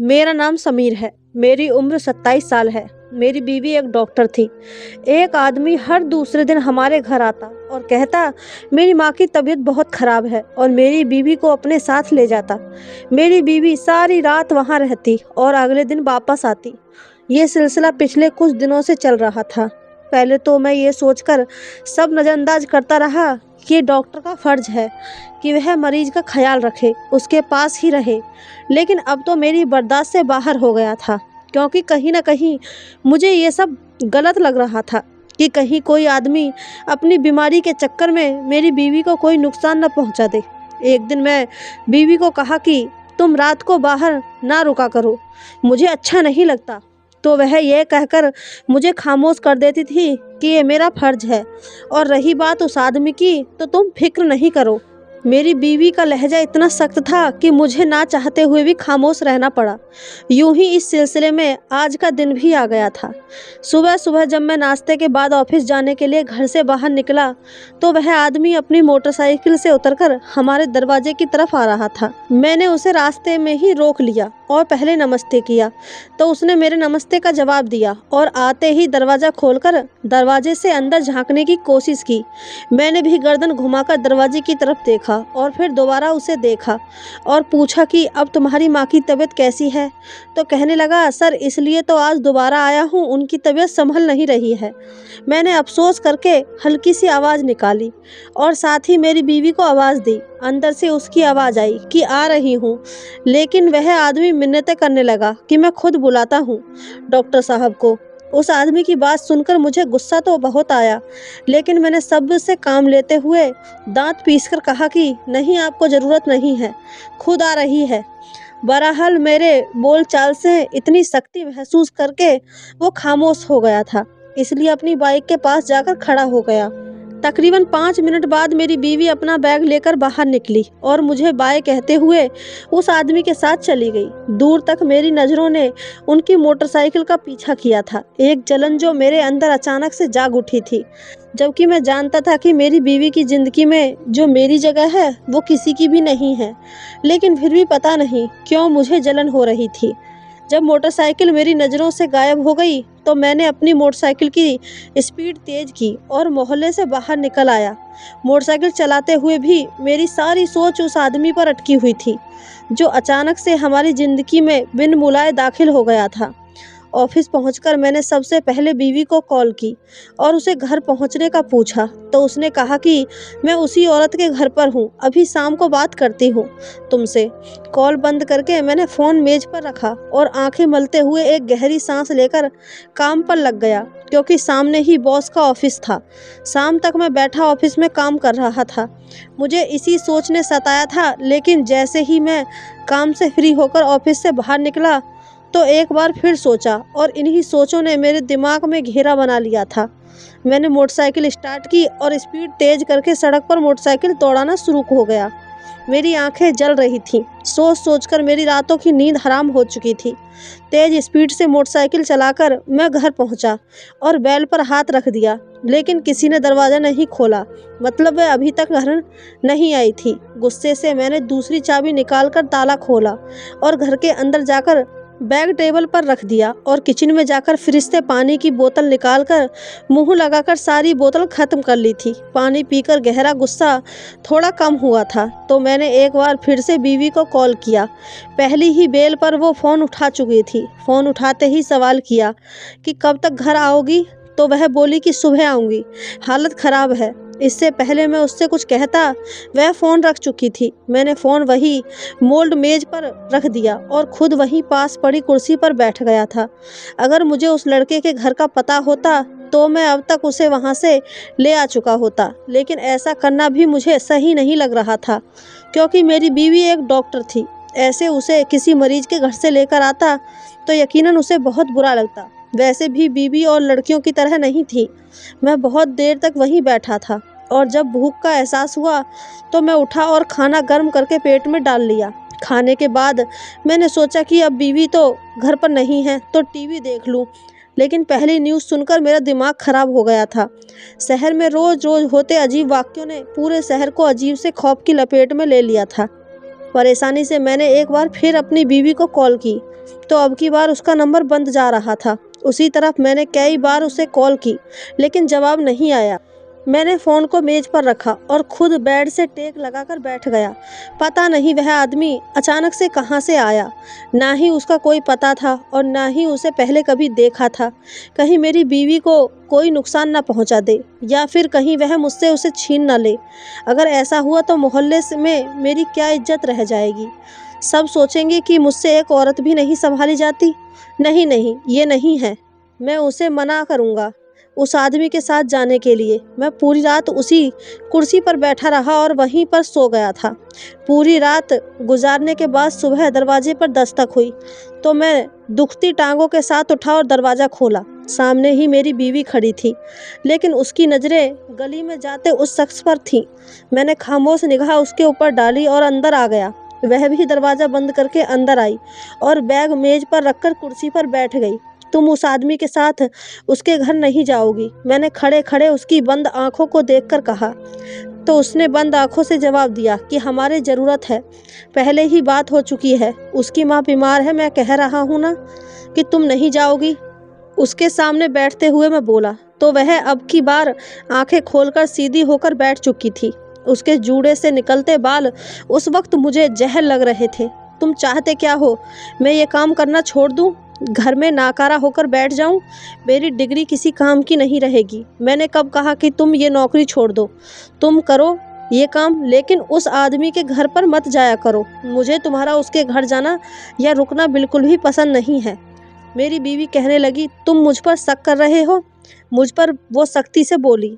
मेरा नाम समीर है। मेरी उम्र 27 साल है। मेरी बीवी एक डॉक्टर थी। एक आदमी हर दूसरे दिन हमारे घर आता और कहता मेरी माँ की तबीयत बहुत ख़राब है और मेरी बीवी को अपने साथ ले जाता। मेरी बीवी सारी रात वहाँ रहती और अगले दिन वापस आती। ये सिलसिला पिछले कुछ दिनों से चल रहा था। पहले तो मैं ये सोचकर सब नज़रअंदाज करता रहा कि डॉक्टर का फ़र्ज है कि वह मरीज का ख्याल रखे, उसके पास ही रहे। लेकिन अब तो मेरी बर्दाश्त से बाहर हो गया था, क्योंकि कहीं ना कहीं मुझे ये सब गलत लग रहा था कि कहीं कोई आदमी अपनी बीमारी के चक्कर में मेरी बीवी को कोई नुकसान न पहुंचा दे। एक दिन मैं बीवी को कहा कि तुम रात को बाहर ना रुका करो, मुझे अच्छा नहीं लगता। तो वह यह कहकर मुझे खामोश कर देती थी कि ये मेरा फ़र्ज है, और रही बात उस आदमी की तो तुम फिक्र नहीं करो। मेरी बीवी का लहजा इतना सख्त था कि मुझे ना चाहते हुए भी खामोश रहना पड़ा। यूं ही इस सिलसिले में आज का दिन भी आ गया था। सुबह सुबह जब मैं नाश्ते के बाद ऑफिस जाने के लिए घर से बाहर निकला तो वह आदमी अपनी मोटरसाइकिल से उतरकर हमारे दरवाजे की तरफ आ रहा था। मैंने उसे रास्ते में ही रोक लिया और पहले नमस्ते किया, तो उसने मेरे नमस्ते का जवाब दिया और आते ही दरवाज़ा खोलकर दरवाजे से अंदर झांकने की कोशिश की। मैंने भी गर्दन घुमाकर दरवाजे की तरफ देखा और फिर दोबारा उसे देखा और पूछा कि अब तुम्हारी माँ की तबीयत कैसी है। तो कहने लगा, सर इसलिए तो आज दोबारा आया हूँ, उनकी तबीयत संभल नहीं रही है। मैंने अफसोस करके हल्की सी आवाज़ निकाली और साथ ही मेरी बीवी को आवाज़ दी। अंदर से उसकी आवाज़ आई कि आ रही हूँ, लेकिन वह आदमी मिन्नतें करने लगा कि मैं खुद बुलाता हूँ डॉक्टर साहब को। उस आदमी की बात सुनकर मुझे गुस्सा तो बहुत आया, लेकिन मैंने सब्र से काम लेते हुए दांत पीसकर कहा कि नहीं, आपको ज़रूरत नहीं है, खुद आ रही है। बहरहाल मेरे बोलचाल से इतनी सख्ती महसूस करके वो खामोश हो गया था, इसलिए अपनी बाइक के पास जाकर खड़ा हो गया। तकरीबन 5 मिनट बाद मेरी बीवी अपना बैग लेकर बाहर निकली और मुझे बाय कहते हुए उस आदमी के साथ चली गई। दूर तक मेरी नज़रों ने उनकी मोटरसाइकिल का पीछा किया था, एक जलन जो मेरे अंदर अचानक से जाग उठी थी। जबकि मैं जानता था कि मेरी बीवी की ज़िंदगी में जो मेरी जगह है वो किसी की भी नहीं है, लेकिन फिर भी पता नहीं क्यों मुझे जलन हो रही थी। जब मोटरसाइकिल मेरी नज़रों से गायब हो गई तो मैंने अपनी मोटरसाइकिल की स्पीड तेज़ की और मोहल्ले से बाहर निकल आया। मोटरसाइकिल चलाते हुए भी मेरी सारी सोच उस आदमी पर अटकी हुई थी जो अचानक से हमारी ज़िंदगी में बिन बुलाए दाखिल हो गया था। ऑफिस पहुंचकर मैंने सबसे पहले बीवी को कॉल की और उसे घर पहुंचने का पूछा, तो उसने कहा कि मैं उसी औरत के घर पर हूं, अभी शाम को बात करती हूं तुमसे। कॉल बंद करके मैंने फ़ोन मेज पर रखा और आंखें मलते हुए एक गहरी सांस लेकर काम पर लग गया, क्योंकि सामने ही बॉस का ऑफिस था। शाम तक मैं बैठा ऑफिस में काम कर रहा था। मुझे इसी सोच ने सताया था, लेकिन जैसे ही मैं काम से फ्री होकर ऑफिस से बाहर निकला तो एक बार फिर सोचा और इन्हीं सोचों ने मेरे दिमाग में घेरा बना लिया था। मैंने मोटरसाइकिल स्टार्ट की और स्पीड तेज़ करके सड़क पर मोटरसाइकिल दौड़ाना शुरू हो गया। मेरी आंखें जल रही थीं, सोच सोचकर मेरी रातों की नींद हराम हो चुकी थी। तेज़ स्पीड से मोटरसाइकिल चलाकर मैं घर पहुंचा और बैल पर हाथ रख दिया, लेकिन किसी ने दरवाज़ा नहीं खोला, मतलब वह अभी तक घर नहीं आई थी। गुस्से से मैंने दूसरी चाबी निकालकर ताला खोला और घर के अंदर जाकर बैग टेबल पर रख दिया और किचन में जाकर फ्रिज से पानी की बोतल निकालकर मुंह लगाकर सारी बोतल ख़त्म कर ली थी। पानी पीकर गहरा गुस्सा थोड़ा कम हुआ था तो मैंने एक बार फिर से बीवी को कॉल किया। पहली ही बेल पर वो फ़ोन उठा चुकी थी। फ़ोन उठाते ही सवाल किया कि कब तक घर आओगी, तो वह बोली कि सुबह आऊँगी, हालत ख़राब है। इससे पहले मैं उससे कुछ कहता वह फ़ोन रख चुकी थी। मैंने फ़ोन वही मोल्ड मेज पर रख दिया और खुद वहीं पास पड़ी कुर्सी पर बैठ गया था। अगर मुझे उस लड़के के घर का पता होता तो मैं अब तक उसे वहां से ले आ चुका होता, लेकिन ऐसा करना भी मुझे सही नहीं लग रहा था, क्योंकि मेरी बीवी एक डॉक्टर थी। ऐसे उसे किसी मरीज के घर से लेकर आता तो यकीनन उसे बहुत बुरा लगता। वैसे भी बीवी और लड़कियों की तरह नहीं थी। मैं बहुत देर तक वहीं बैठा था और जब भूख का एहसास हुआ तो मैं उठा और खाना गर्म करके पेट में डाल लिया। खाने के बाद मैंने सोचा कि अब बीवी तो घर पर नहीं है तो टीवी देख लूं, लेकिन पहली न्यूज़ सुनकर मेरा दिमाग खराब हो गया था। शहर में रोज़ रोज़ होते अजीब वाक़यों ने पूरे शहर को अजीब से खौफ की लपेट में ले लिया था। परेशानी से मैंने एक बार फिर अपनी बीवी को कॉल की, तो अब की बार उसका नंबर बंद जा रहा था। उसी तरफ मैंने कई बार उसे कॉल की, लेकिन जवाब नहीं आया। मैंने फ़ोन को मेज़ पर रखा और खुद बेड से टेक लगाकर बैठ गया। पता नहीं वह आदमी अचानक से कहाँ से आया। ना ही उसका कोई पता था और ना ही उसे पहले कभी देखा था। कहीं मेरी बीवी को कोई नुकसान ना पहुँचा दे, या फिर कहीं वह मुझसे उसे छीन ना ले। अगर ऐसा हुआ तो मोहल्ले में मेरी क्या इज्जत रह जाएगी। सब सोचेंगे कि मुझसे एक औरत भी नहीं संभाली जाती। नहीं नहीं, ये नहीं है। मैं उसे मना करूँगा उस आदमी के साथ जाने के लिए। मैं पूरी रात उसी कुर्सी पर बैठा रहा और वहीं पर सो गया था। पूरी रात गुजारने के बाद सुबह दरवाजे पर दस्तक हुई, तो मैं दुखती टांगों के साथ उठा और दरवाज़ा खोला। सामने ही मेरी बीवी खड़ी थी, लेकिन उसकी नज़रें गली में जाते उस शख्स पर थीं। मैंने खामोश निगाह उसके ऊपर डाली और अंदर आ गया। वह भी दरवाज़ा बंद करके अंदर आई और बैग मेज़ पर रखकर कुर्सी पर बैठ गई। तुम उस आदमी के साथ उसके घर नहीं जाओगी, मैंने खड़े खड़े उसकी बंद आंखों को देखकर कहा। तो उसने बंद आंखों से जवाब दिया कि हमारे ज़रूरत है, पहले ही बात हो चुकी है, उसकी माँ बीमार है, मैं कह रहा हूँ ना कि तुम नहीं जाओगी। उसके सामने बैठते हुए मैं बोला, तो वह अब की बार आंखें खोलकर सीधी होकर बैठ चुकी थी। उसके जूड़े से निकलते बाल उस वक्त मुझे जहर लग रहे थे। तुम चाहते क्या हो? मैं ये काम करना छोड़ दूँ, घर में नाकारा होकर बैठ जाऊं? मेरी डिग्री किसी काम की नहीं रहेगी। मैंने कब कहा कि तुम ये नौकरी छोड़ दो? तुम करो ये काम, लेकिन उस आदमी के घर पर मत जाया करो। मुझे तुम्हारा उसके घर जाना या रुकना बिल्कुल भी पसंद नहीं है। मेरी बीवी कहने लगी, तुम मुझ पर शक कर रहे हो? मुझ पर? वो सख्ती से बोली।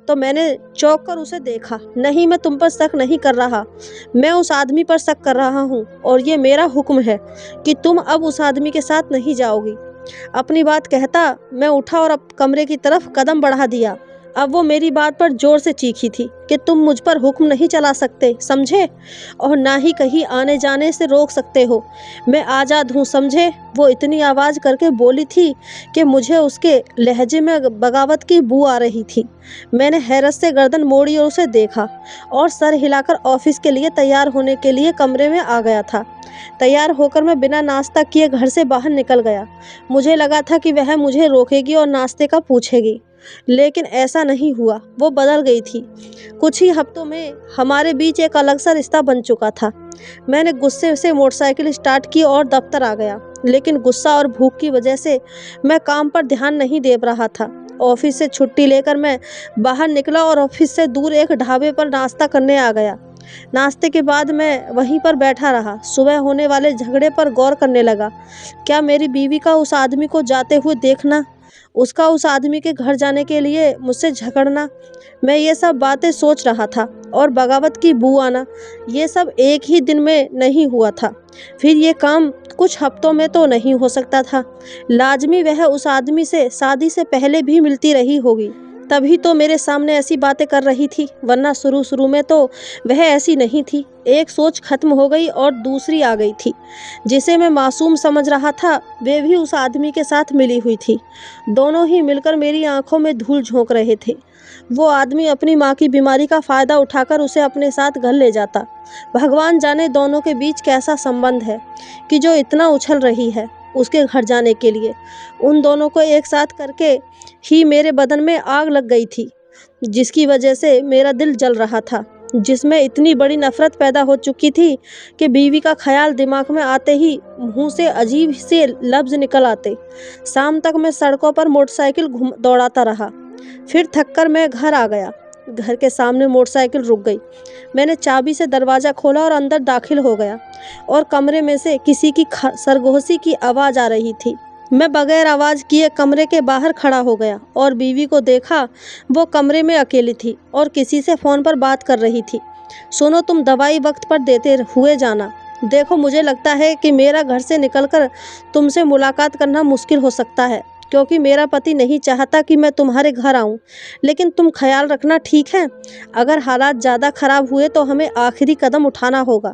तो मैंने चौंक कर उसे देखा। नहीं, मैं तुम पर शक नहीं कर रहा, मैं उस आदमी पर शक कर रहा हूँ, और ये मेरा हुक्म है कि तुम अब उस आदमी के साथ नहीं जाओगी। अपनी बात कहता मैं उठा और अब कमरे की तरफ कदम बढ़ा दिया। अब वो मेरी बात पर जोर से चीखी थी कि तुम मुझ पर हुक्म नहीं चला सकते, समझे? और ना ही कहीं आने जाने से रोक सकते हो। मैं आज़ाद हूँ, समझे? वो इतनी आवाज़ करके बोली थी कि मुझे उसके लहजे में बगावत की बू आ रही थी। मैंने हैरत से गर्दन मोड़ी और उसे देखा और सर हिलाकर ऑफिस के लिए तैयार होने के लिए कमरे में आ गया था। तैयार होकर मैं बिना नाश्ता किए घर से बाहर निकल गया। मुझे लगा था कि वह मुझे रोकेगी और नाश्ते का पूछेगी, लेकिन ऐसा नहीं हुआ। वो बदल गई थी। कुछ ही हफ्तों में हमारे बीच एक अलग सा रिश्ता बन चुका था। मैंने गुस्से से मोटरसाइकिल स्टार्ट की और दफ्तर आ गया, लेकिन गुस्सा और भूख की वजह से मैं काम पर ध्यान नहीं दे रहा था। ऑफिस से छुट्टी लेकर मैं बाहर निकला और ऑफिस से दूर एक ढाबे पर नाश्ता करने आ गया। नाश्ते के बाद मैं वहीं पर बैठा रहा। सुबह होने वाले झगड़े पर गौर करने लगा। क्या मेरी बीवी का उस आदमी को जाते हुए देखना, उसका उस आदमी के घर जाने के लिए मुझसे झगड़ना, मैं ये सब बातें सोच रहा था। और बगावत की बू आना, ये सब एक ही दिन में नहीं हुआ था। फिर ये काम कुछ हफ्तों में तो नहीं हो सकता था। लाजमी वह उस आदमी से शादी से पहले भी मिलती रही होगी, तभी तो मेरे सामने ऐसी बातें कर रही थी, वरना शुरू शुरू में तो वह ऐसी नहीं थी। एक सोच खत्म हो गई और दूसरी आ गई थी। जिसे मैं मासूम समझ रहा था, वे भी उस आदमी के साथ मिली हुई थी। दोनों ही मिलकर मेरी आंखों में धूल झोंक रहे थे। वो आदमी अपनी माँ की बीमारी का फ़ायदा उठाकर उसे अपने साथ घर ले जाता। भगवान जाने दोनों के बीच कैसा संबंध है कि जो इतना उछल रही है उसके घर जाने के लिए। उन दोनों को एक साथ करके ही मेरे बदन में आग लग गई थी, जिसकी वजह से मेरा दिल जल रहा था, जिसमें इतनी बड़ी नफ़रत पैदा हो चुकी थी कि बीवी का ख्याल दिमाग में आते ही मुंह से अजीब से लफ्ज़ निकल आते। शाम तक मैं सड़कों पर मोटरसाइकिल दौड़ाता रहा। फिर थककर मैं घर आ गया। घर के सामने मोटरसाइकिल रुक गई। मैंने चाबी से दरवाज़ा खोला और अंदर दाखिल हो गया, और कमरे में से किसी की सरगोशी की आवाज़ आ रही थी। मैं बगैर आवाज़ किए कमरे के बाहर खड़ा हो गया और बीवी को देखा। वो कमरे में अकेली थी और किसी से फ़ोन पर बात कर रही थी। सुनो, तुम दवाई वक्त पर देते हुए जाना। देखो, मुझे लगता है कि मेरा घर से निकलकर तुमसे मुलाकात करना मुश्किल हो सकता है, क्योंकि मेरा पति नहीं चाहता कि मैं तुम्हारे घर आऊं। लेकिन तुम ख्याल रखना, ठीक है? अगर हालात ज़्यादा ख़राब हुए तो हमें आखिरी कदम उठाना होगा।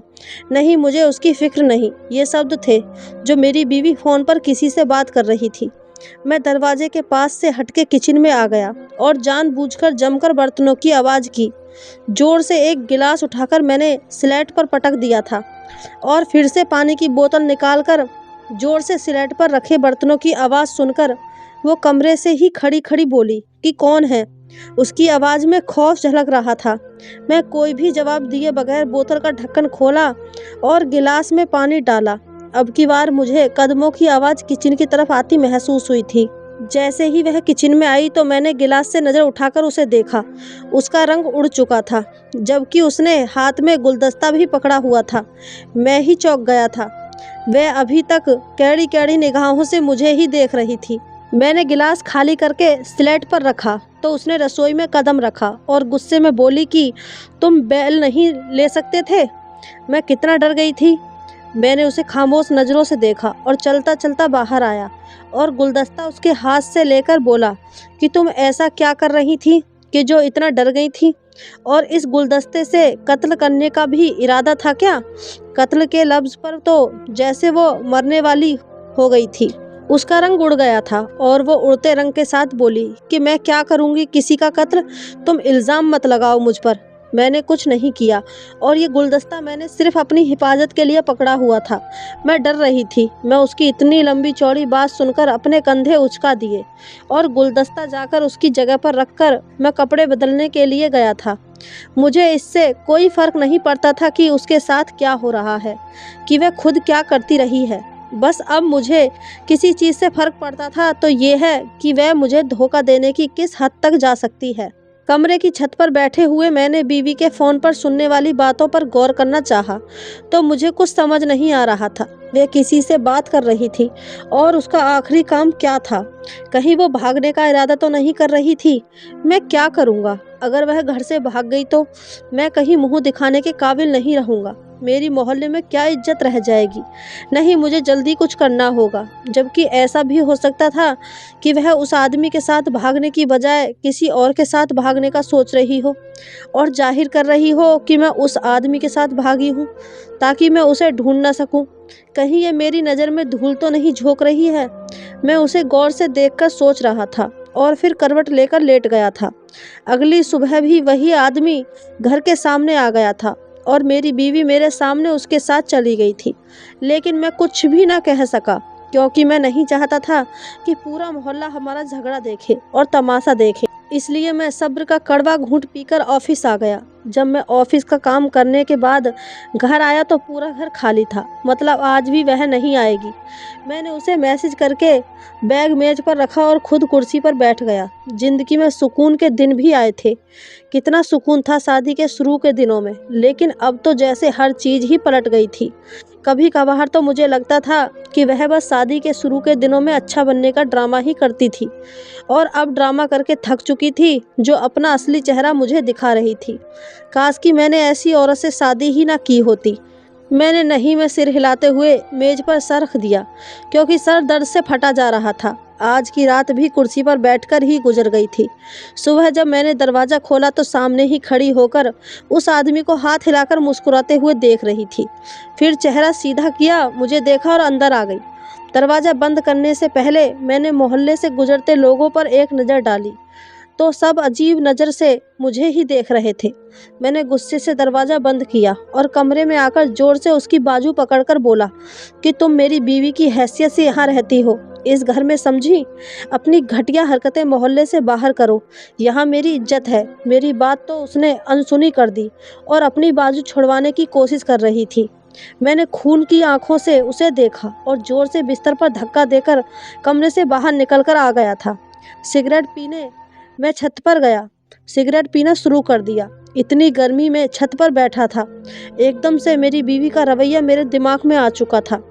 नहीं, मुझे उसकी फ़िक्र नहीं। ये शब्द थे जो मेरी बीवी फ़ोन पर किसी से बात कर रही थी। मैं दरवाजे के पास से हटके किचन में आ गया और जानबूझकर जमकर बर्तनों की आवाज़ की। जोर से एक गिलास उठाकर मैंने स्लेट पर पटक दिया था और फिर से पानी की बोतल निकालकर जोर से स्लेट पर रखे बर्तनों की आवाज़ सुनकर वो कमरे से ही खड़ी खड़ी बोली कि कौन है। उसकी आवाज़ में खौफ झलक रहा था। मैं कोई भी जवाब दिए बगैर बोतल का ढक्कन खोला और गिलास में पानी डाला। अब की बार मुझे कदमों की आवाज़ किचन की तरफ आती महसूस हुई थी। जैसे ही वह किचन में आई तो मैंने गिलास से नज़र उठाकर उसे देखा। उसका रंग उड़ चुका था, जबकि उसने हाथ में गुलदस्ता भी पकड़ा हुआ था। मैं ही चौंक गया था। वह अभी तक कैड़ी कैड़ी निगाहों से मुझे ही देख रही थी। मैंने गिलास खाली करके स्लेट पर रखा तो उसने रसोई में कदम रखा और गुस्से में बोली कि तुम बेल नहीं ले सकते थे। मैं कितना डर गई थी। मैंने उसे खामोश नज़रों से देखा और चलता चलता बाहर आया और गुलदस्ता उसके हाथ से लेकर बोला कि तुम ऐसा क्या कर रही थी कि जो इतना डर गई थी, और इस गुलदस्ते से कत्ल करने का भी इरादा था क्या? कत्ल के लफ्ज़ पर तो जैसे वो मरने वाली हो गई थी। उसका रंग उड़ गया था और वो उड़ते रंग के साथ बोली कि मैं क्या करूँगी किसी का कत्ल, तुम इल्ज़ाम मत लगाओ मुझ पर। मैंने कुछ नहीं किया और ये गुलदस्ता मैंने सिर्फ अपनी हिफाजत के लिए पकड़ा हुआ था। मैं डर रही थी। मैं उसकी इतनी लंबी चौड़ी बात सुनकर अपने कंधे उचका दिए और गुलदस्ता जाकर उसकी जगह पर रखकर मैं कपड़े बदलने के लिए गया था। मुझे इससे कोई फ़र्क नहीं पड़ता था कि उसके साथ क्या हो रहा है, कि वह खुद क्या करती रही है। बस अब मुझे किसी चीज़ से फ़र्क पड़ता था तो ये है कि वह मुझे धोखा देने की किस हद तक जा सकती है। कमरे की छत पर बैठे हुए मैंने बीवी के फ़ोन पर सुनने वाली बातों पर गौर करना चाहा तो मुझे कुछ समझ नहीं आ रहा था। वह किसी से बात कर रही थी और उसका आखिरी काम क्या था? कहीं वो भागने का इरादा तो नहीं कर रही थी? मैं क्या करूँगा? अगर वह घर से भाग गई तो मैं कहीं मुँह दिखाने के काबिल नहीं रहूँगा। मेरी मोहल्ले में क्या इज्जत रह जाएगी? नहीं, मुझे जल्दी कुछ करना होगा। जबकि ऐसा भी हो सकता था कि वह उस आदमी के साथ भागने की बजाय किसी और के साथ भागने का सोच रही हो और जाहिर कर रही हो कि मैं उस आदमी के साथ भागी हूँ ताकि मैं उसे ढूंढ ना सकूँ। कहीं ये मेरी नज़र में धूल तो नहीं झोंक रही है? मैं उसे गौर से देखकर सोच रहा था और फिर करवट लेकर लेट गया था। अगली सुबह भी वही आदमी घर के सामने आ गया था और मेरी बीवी मेरे सामने उसके साथ चली गई थी। लेकिन मैं कुछ भी ना कह सका क्योंकि मैं नहीं चाहता था कि पूरा मोहल्ला हमारा झगड़ा देखे और तमाशा देखे। इसलिए मैं सब्र का कड़वा घूंट पीकर ऑफिस आ गया। जब मैं ऑफिस का काम करने के बाद घर आया तो पूरा घर खाली था, मतलब आज भी वह नहीं आएगी। मैंने उसे मैसेज करके बैग मेज पर रखा और खुद कुर्सी पर बैठ गया। जिंदगी में सुकून के दिन भी आए थे। कितना सुकून था शादी के शुरू के दिनों में, लेकिन अब तो जैसे हर चीज़ ही पलट गई थी। कभी कभार तो मुझे लगता था कि वह बस शादी के शुरू के दिनों में अच्छा बनने का ड्रामा ही करती थी और अब ड्रामा करके थक चुकी थी, जो अपना असली चेहरा मुझे दिखा रही थी। काश कि मैंने ऐसी औरत से शादी ही ना की होती। मैंने नहीं में सिर हिलाते हुए मेज पर सर रख दिया क्योंकि सर दर्द से फटा जा रहा था। आज की रात भी कुर्सी पर बैठकर ही गुजर गई थी। सुबह जब मैंने दरवाज़ा खोला तो सामने ही खड़ी होकर उस आदमी को हाथ हिलाकर मुस्कुराते हुए देख रही थी। फिर चेहरा सीधा किया, मुझे देखा और अंदर आ गई। दरवाज़ा बंद करने से पहले मैंने मोहल्ले से गुजरते लोगों पर एक नज़र डाली तो सब अजीब नज़र से मुझे ही देख रहे थे। मैंने गुस्से से दरवाज़ा बंद किया और कमरे में आकर ज़ोर से उसकी बाजू पकड़कर बोला कि तुम मेरी बीवी की हैसियत से यहाँ रहती हो इस घर में, समझी? अपनी घटिया हरकतें मोहल्ले से बाहर करो। यहाँ मेरी इज्जत है। मेरी बात तो उसने अनसुनी कर दी और अपनी बाजू छुड़वाने की कोशिश कर रही थी। मैंने खून की आंखों से उसे देखा और ज़ोर से बिस्तर पर धक्का देकर कमरे से बाहर निकलकर आ गया था। सिगरेट पीने मैं छत पर गया। सिगरेट पीना शुरू कर दिया। इतनी गर्मी में छत पर बैठा था। एकदम से मेरी बीवी का रवैया मेरे दिमाग में आ चुका था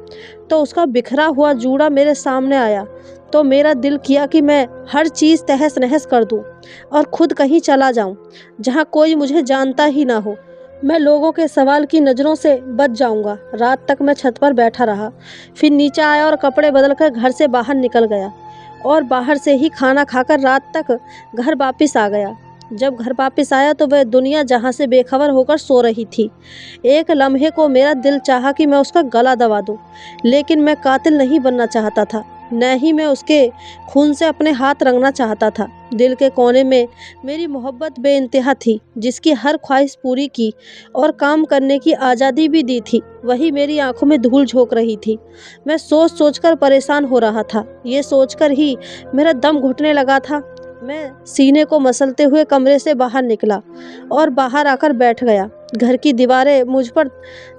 तो उसका बिखरा हुआ जूड़ा मेरे सामने आया तो मेरा दिल किया कि मैं हर चीज़ तहस नहस कर दूं और खुद कहीं चला जाऊं जहां कोई मुझे जानता ही ना हो। मैं लोगों के सवाल की नज़रों से बच जाऊंगा। रात तक मैं छत पर बैठा रहा, फिर नीचे आया और कपड़े बदलकर घर से बाहर निकल गया और बाहर से ही खाना खाकर रात तक घर वापस आ गया। जब घर वापस आया तो वह दुनिया जहां से बेखबर होकर सो रही थी। एक लम्हे को मेरा दिल चाहा कि मैं उसका गला दबा दूं, लेकिन मैं कातिल नहीं बनना चाहता था। न ही मैं उसके खून से अपने हाथ रंगना चाहता था। दिल के कोने में मेरी मोहब्बत बेइंतहा थी, जिसकी हर ख्वाहिश पूरी की और काम करने की आज़ादी भी दी थी, वही मेरी आंखों में धूल झोंक रही थी। मैं सोच सोचकर परेशान हो रहा था। ये सोचकर ही मेरा दम घुटने लगा था। मैं सीने को मसलते हुए कमरे से बाहर निकला और बाहर आकर बैठ गया। घर की दीवारें मुझ पर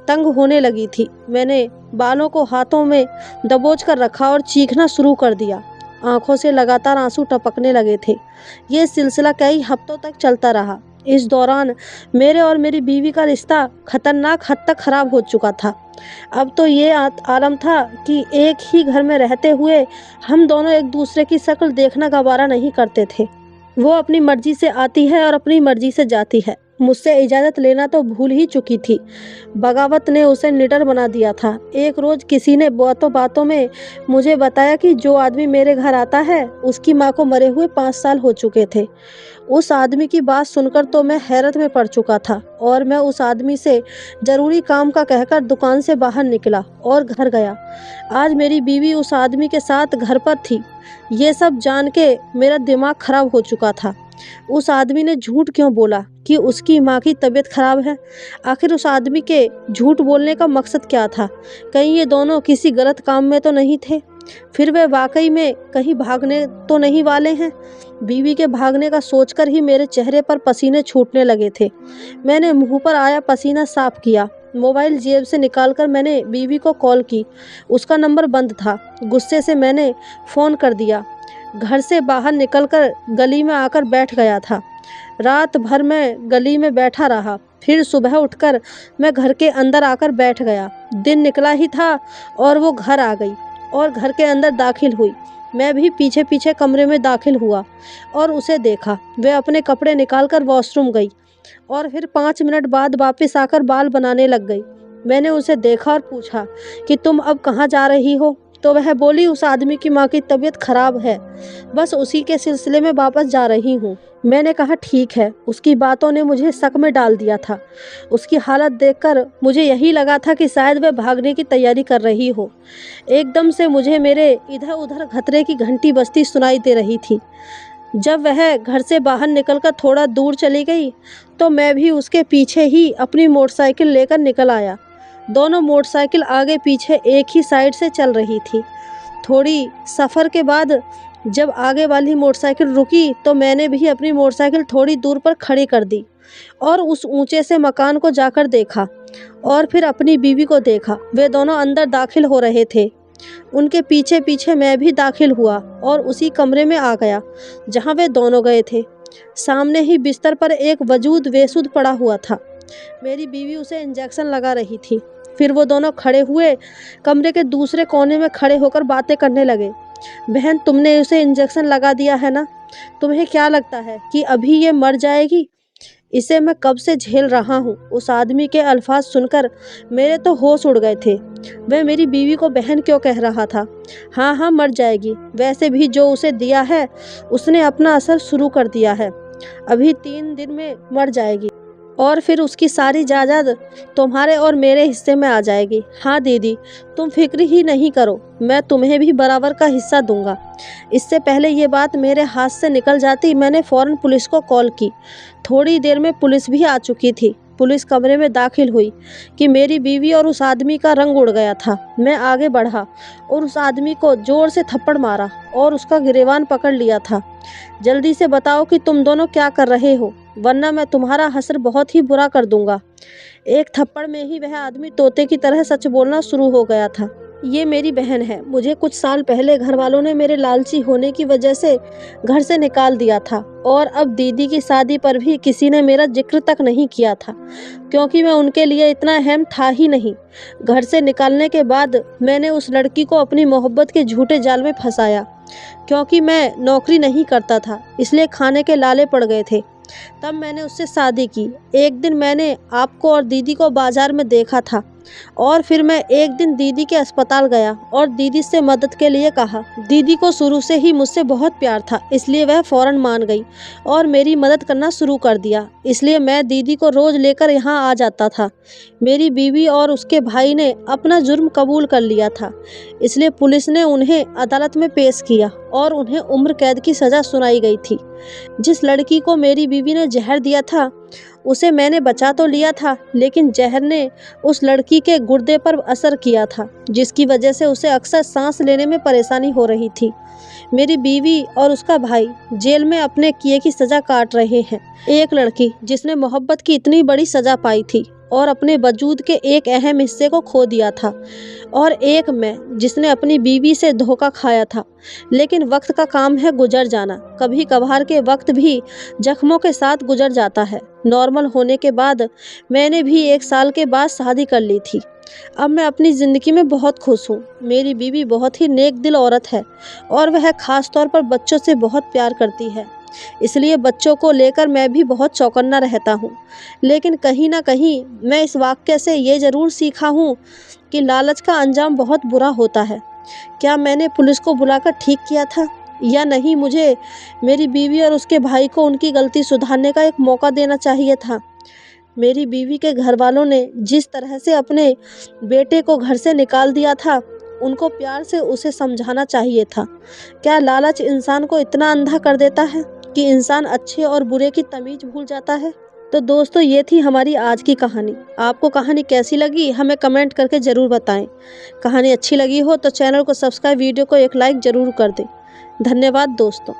तंग होने लगी थी। मैंने बालों को हाथों में दबोच कर रखा और चीखना शुरू कर दिया। आंखों से लगातार आंसू टपकने लगे थे। ये सिलसिला कई हफ्तों तक चलता रहा। इस दौरान मेरे और मेरी बीवी का रिश्ता खतरनाक हद तक खराब हो चुका था। अब तो ये आलम था कि एक ही घर में रहते हुए हम दोनों एक दूसरे की शक्ल देखना गवारा नहीं करते थे। वो अपनी मर्जी से आती है और अपनी मर्जी से जाती है। मुझसे इजाज़त लेना तो भूल ही चुकी थी। बगावत ने उसे निडर बना दिया था। एक रोज़ किसी ने बातों बातों में मुझे बताया कि जो आदमी मेरे घर आता है उसकी माँ को मरे हुए 5 साल हो चुके थे। उस आदमी की बात सुनकर तो मैं हैरत में पड़ चुका था और मैं उस आदमी से ज़रूरी काम का कहकर दुकान से बाहर निकला और घर गया। आज मेरी बीवी उस आदमी के साथ घर पर थी। ये सब जान के मेरा दिमाग खराब हो चुका था। उस आदमी ने झूठ क्यों बोला कि उसकी माँ की तबीयत खराब है? आखिर उस आदमी के झूठ बोलने का मकसद क्या था? कहीं ये दोनों किसी गलत काम में तो नहीं थे? फिर वे वाकई में कहीं भागने तो नहीं वाले हैं? बीवी के भागने का सोचकर ही मेरे चेहरे पर पसीने छूटने लगे थे। मैंने मुंह पर आया पसीना साफ किया। मोबाइल जेब से निकालकर मैंने बीवी को कॉल की। उसका नंबर बंद था। गुस्से से मैंने फ़ोन कर दिया। घर से बाहर निकलकर गली में आकर बैठ गया था। रात भर मैं गली में बैठा रहा। फिर सुबह उठकर मैं घर के अंदर आकर बैठ गया। दिन निकला ही था और वो घर आ गई और घर के अंदर दाखिल हुई। मैं भी पीछे पीछे कमरे में दाखिल हुआ और उसे देखा। वह अपने कपड़े निकालकर वॉशरूम गई और फिर 5 मिनट बाद वापस आकर बाल बनाने लग गई। मैंने उसे देखा और पूछा कि तुम अब कहाँ जा रही हो? तो वह बोली, उस आदमी की माँ की तबीयत खराब है, बस उसी के सिलसिले में वापस जा रही हूँ। मैंने कहा ठीक है। उसकी बातों ने मुझे शक में डाल दिया था। उसकी हालत देखकर मुझे यही लगा था कि शायद वह भागने की तैयारी कर रही हो। एकदम से मुझे मेरे इधर उधर खतरे की घंटी बजती सुनाई दे रही थी। जब वह घर से बाहर निकलकर थोड़ा दूर चली गई तो मैं भी उसके पीछे ही अपनी मोटरसाइकिल लेकर निकल आया। दोनों मोटरसाइकिल आगे पीछे एक ही साइड से चल रही थी। थोड़ी सफ़र के बाद जब आगे वाली मोटरसाइकिल रुकी तो मैंने भी अपनी मोटरसाइकिल थोड़ी दूर पर खड़ी कर दी और उस ऊंचे से मकान को जाकर देखा और फिर अपनी बीवी को देखा। वे दोनों अंदर दाखिल हो रहे थे। उनके पीछे पीछे मैं भी दाखिल हुआ और उसी कमरे में आ गया जहां वे दोनों गए थे। सामने ही बिस्तर पर एक वजूद बेसुध पड़ा हुआ था। मेरी बीवी उसे इंजेक्शन लगा रही थी। फिर वो दोनों खड़े हुए कमरे के दूसरे कोने में खड़े होकर बातें करने लगे। बहन, तुमने उसे इंजेक्शन लगा दिया है ना? तुम्हें क्या लगता है कि अभी ये मर जाएगी? इसे मैं कब से झेल रहा हूँ। उस आदमी के अल्फाज सुनकर मेरे तो होश उड़ गए थे। वह मेरी बीवी को बहन क्यों कह रहा था? हाँ हाँ, मर जाएगी। वैसे भी जो उसे दिया है उसने अपना असर शुरू कर दिया है। अभी 3 दिन में मर जाएगी और फिर उसकी सारी जायदाद तुम्हारे और मेरे हिस्से में आ जाएगी। हाँ दीदी, तुम फिक्र ही नहीं करो, मैं तुम्हें भी बराबर का हिस्सा दूंगा। इससे पहले ये बात मेरे हाथ से निकल जाती मैंने फ़ौरन पुलिस को कॉल की। थोड़ी देर में पुलिस भी आ चुकी थी। पुलिस कमरे में दाखिल हुई कि मेरी बीवी और उस आदमी का रंग उड़ गया था। मैं आगे बढ़ा और उस आदमी को ज़ोर से थप्पड़ मारा और उसका गिरेबान पकड़ लिया था। जल्दी से बताओ कि तुम दोनों क्या कर रहे हो, वरना मैं तुम्हारा हश्र बहुत ही बुरा कर दूंगा। एक थप्पड़ में ही वह आदमी तोते की तरह सच बोलना शुरू हो गया था। ये मेरी बहन है। मुझे कुछ साल पहले घर वालों ने मेरे लालची होने की वजह से घर से निकाल दिया था और अब दीदी की शादी पर भी किसी ने मेरा जिक्र तक नहीं किया था, क्योंकि मैं उनके लिए इतना अहम था ही नहीं। घर से निकालने के बाद मैंने उस लड़की को अपनी मोहब्बत के झूठे जाल में फंसाया। क्योंकि मैं नौकरी नहीं करता था इसलिए खाने के लाले पड़ गए थे। तब मैंने उससे शादी की। एक दिन मैंने आपको और दीदी को बाजार में देखा था। और फिर मैं एक दिन दीदी के अस्पताल गया और दीदी से मदद के लिए कहा। दीदी को शुरू से ही मुझसे बहुत प्यार था, इसलिए वह फ़ौरन मान गई और मेरी मदद करना शुरू कर दिया। इसलिए मैं दीदी को रोज़ लेकर यहाँ आ जाता था। मेरी बीवी और उसके भाई ने अपना जुर्म कबूल कर लिया था, इसलिए पुलिस ने उन्हें अदालत में पेश किया और उन्हें उम्र कैद की सज़ा सुनाई गई थी। जिस लड़की को मेरी बीवी ने जहर दिया था उसे मैंने बचा तो लिया था, लेकिन जहर ने उस लड़की के गुर्दे पर असर किया था, जिसकी वजह से उसे अक्सर सांस लेने में परेशानी हो रही थी। मेरी बीवी और उसका भाई जेल में अपने किए की सज़ा काट रहे हैं। एक लड़की जिसने मोहब्बत की इतनी बड़ी सज़ा पाई थी और अपने वजूद के एक अहम हिस्से को खो दिया था, और एक मैं जिसने अपनी बीवी से धोखा खाया था। लेकिन वक्त का काम है गुजर जाना। कभी कभार के वक्त भी जख्मों के साथ गुजर जाता है। नॉर्मल होने के बाद मैंने भी 1 साल के बाद शादी कर ली थी। अब मैं अपनी ज़िंदगी में बहुत खुश हूँ। मेरी बीवी बहुत ही नेक दिल औरत है और वह ख़ास तौर पर बच्चों से बहुत प्यार करती है, इसलिए बच्चों को लेकर मैं भी बहुत चौकन्ना रहता हूँ। लेकिन कहीं ना कहीं मैं इस वाक़ये से ये ज़रूर सीखा हूँ कि लालच का अंजाम बहुत बुरा होता है। क्या मैंने पुलिस को बुलाकर ठीक किया था या नहीं? मुझे मेरी बीवी और उसके भाई को उनकी गलती सुधारने का एक मौका देना चाहिए था। मेरी बीवी के घर वालों ने जिस तरह से अपने बेटे को घर से निकाल दिया था, उनको प्यार से उसे समझाना चाहिए था। क्या लालच इंसान को इतना अंधा कर देता है कि इंसान अच्छे और बुरे की तमीज़ भूल जाता है? तो दोस्तों, ये थी हमारी आज की कहानी। आपको कहानी कैसी लगी हमें कमेंट करके ज़रूर बताएं। कहानी अच्छी लगी हो तो चैनल को सब्सक्राइब, वीडियो को एक लाइक ज़रूर कर दें। धन्यवाद दोस्तों।